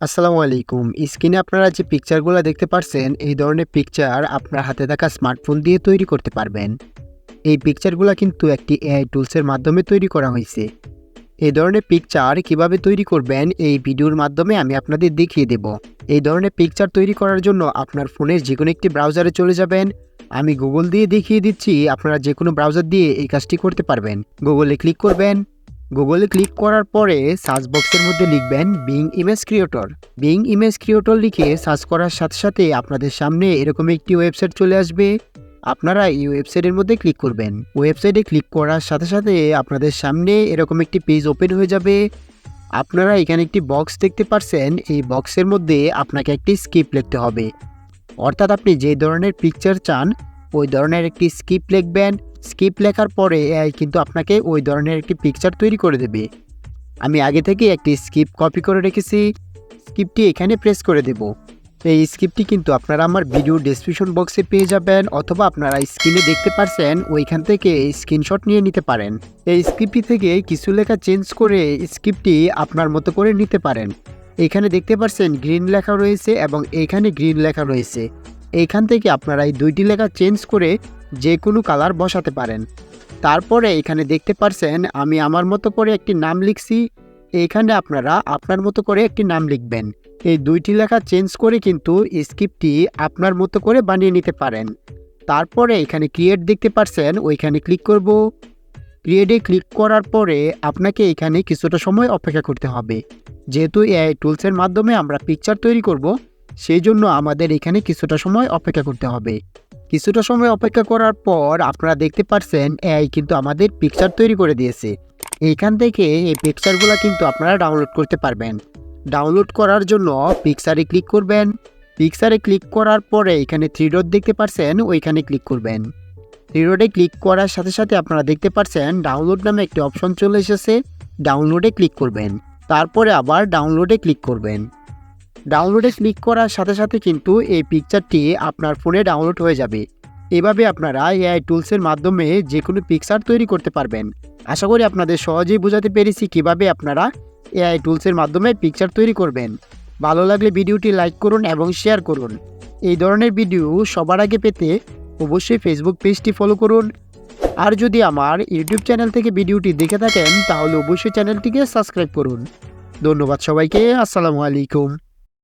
আসসালামু আলাইকুম। স্ক্রিনে আপনারা যে পিকচারগুলো দেখতে পারছেন, এই ধরনের পিকচার আপনার হাতে থাকা স্মার্টফোন দিয়ে তৈরি করতে পারবেন। এই পিকচারগুলো কিন্তু একটি এআই টুলসের মাধ্যমে তৈরি করা হয়েছে। এই ধরনের পিকচার কিভাবে তৈরি করবেন এই ভিডিওর মাধ্যমে আমি আপনাদের দেখিয়ে দেব। এই ধরনের পিকচার তৈরি করার জন্য আপনার ফোনের যেকোনো একটি ব্রাউজারে চলে যাবেন। আমি গুগল দিয়ে দেখিয়ে দিচ্ছি, আপনারা যেকোনো ব্রাউজার দিয়ে এই কাজটি করতে পারবেন। গুগলে ক্লিক করবেন। গুগলে ক্লিক করার পরে সার্চ বক্সের মধ্যে লিখবেন being image creator. Being image creator লিখে সার্চ করার সাথে সাথে আপনাদের সামনে এরকম একটি ওয়েবসাইট চলে আসবে। আপনারা এই ওয়েবসাইটের মধ্যে ক্লিক করবেন। ওয়েবসাইটে ক্লিক করার সাথে সাথে আপনাদের সামনে এরকম একটি পেজ ওপেন হয়ে যাবে। আপনারা এখানে একটি বক্স দেখতে পাচ্ছেন, এই বক্সের মধ্যে আপনাকে একটি স্ক্রিপ্ট লিখতে হবে। অর্থাৎ আপনি যে ধরনের পিকচার চান ওই ধরনের একটি স্ক্রিপ্ট লিখবেন। স্ক্রিপ্ট লেখার পরে এআই কিন্তু আপনাকে ওই ধরনের একটি পিকচার তৈরি করে দেবে। আমি আগে থেকে একটি স্ক্রিপ্ট কপি করে রেখেছি। স্ক্রিপ্টটি এখানে প্রেস করে দেব। এই স্ক্রিপ্টটি কিন্তু আপনারা আমার ভিডিও ডেসক্রিপশন বক্সে পেয়ে যাবেন, অথবা আপনারা স্ক্রিনে দেখতে পাচ্ছেন ওইখান থেকে স্ক্রিনশট নিয়ে নিতে পারেন। এই স্ক্রিপ্টটি থেকে কিছু লেখা চেঞ্জ করে স্ক্রিপ্টটি আপনার মতো করে নিতে পারেন। এখানে দেখতে পাচ্ছেন গ্রিন লেখা রয়েছে এবং এখানে গ্রিন লেখা রয়েছে। এইখান থেকে আপনারা এই দুইটি লেখা চেঞ্জ করে যে কোনো কালার বসাতে পারেন। তারপরে এখানে দেখতে পাচ্ছেন আমি আমার মতো করে একটি নাম লিখছি। এখানে আপনারা আপনার মতো করে একটি নাম লিখবেন। এই দুইটি লেখা চেঞ্জ করে কিন্তু স্ক্রিপ্টটি আপনার মতো করে বানিয়ে নিতে পারেন। তারপরে এখানে ক্রিয়েট দেখতে পাচ্ছেন, ওইখানে ক্লিক করব। ক্রিয়েটে ক্লিক করার পরে আপনাকে এখানে কিছুটা সময় অপেক্ষা করতে হবে। যেহেতু এআই টুলসের মাধ্যমে আমরা পিকচার তৈরি করব, সেই জন্য আমাদের এখানে কিছুটা সময় অপেক্ষা করতে হবে। কিছুটা সময় অপেক্ষা করার পর আপনারা দেখতে পাচ্ছেন এআই কিন্তু আমাদের পিকচার তৈরি করে দিয়েছে। এইখান থেকে এই পিকচারগুলো কিন্তু আপনারা ডাউনলোড করতে পারবেন। ডাউনলোড করার জন্য পিকচারে ক্লিক করবেন। পিকচারে ক্লিক করার পরে এখানে থ্রি ডট দেখতে পাচ্ছেন, ওইখানে ক্লিক করবেন। থ্রি ডটে ক্লিক করার সাথে সাথে আপনারা দেখতে পাচ্ছেন ডাউনলোড নামে একটি অপশন চলে এসেছে। ডাউনলোডে ক্লিক করবেন। তারপরে আবার ডাউনলোডে ক্লিক করবেন। ডাউনলোডে ক্লিক করার সাথে সাথে কিন্তু এই পিকচারটি আপনার ফোনে ডাউনলোড হয়ে যাবে। এভাবে আপনারা এআই টুলসের মাধ্যমে যে কোনো পিকচার তৈরি করতে পারবেন। আশা করি আপনাদের সহজেই বোঝাতে পেরেছি কিভাবে আপনারা এআই টুলসের মাধ্যমে পিকচার তৈরি করবেন। ভালো লাগলে ভিডিওটি লাইক করুন এবং শেয়ার করুন। এই ধরনের ভিডিও সবার আগে পেতে অবশ্যই ফেসবুক পেজটি ফলো করুন। আর যদি আমার ইউটিউব চ্যানেল থেকে ভিডিওটি দেখে থাকেন তাহলে অবশ্যই চ্যানেলটিকে সাবস্ক্রাইব করুন। ধন্যবাদ সবাইকে। আসসালামু আলাইকুম।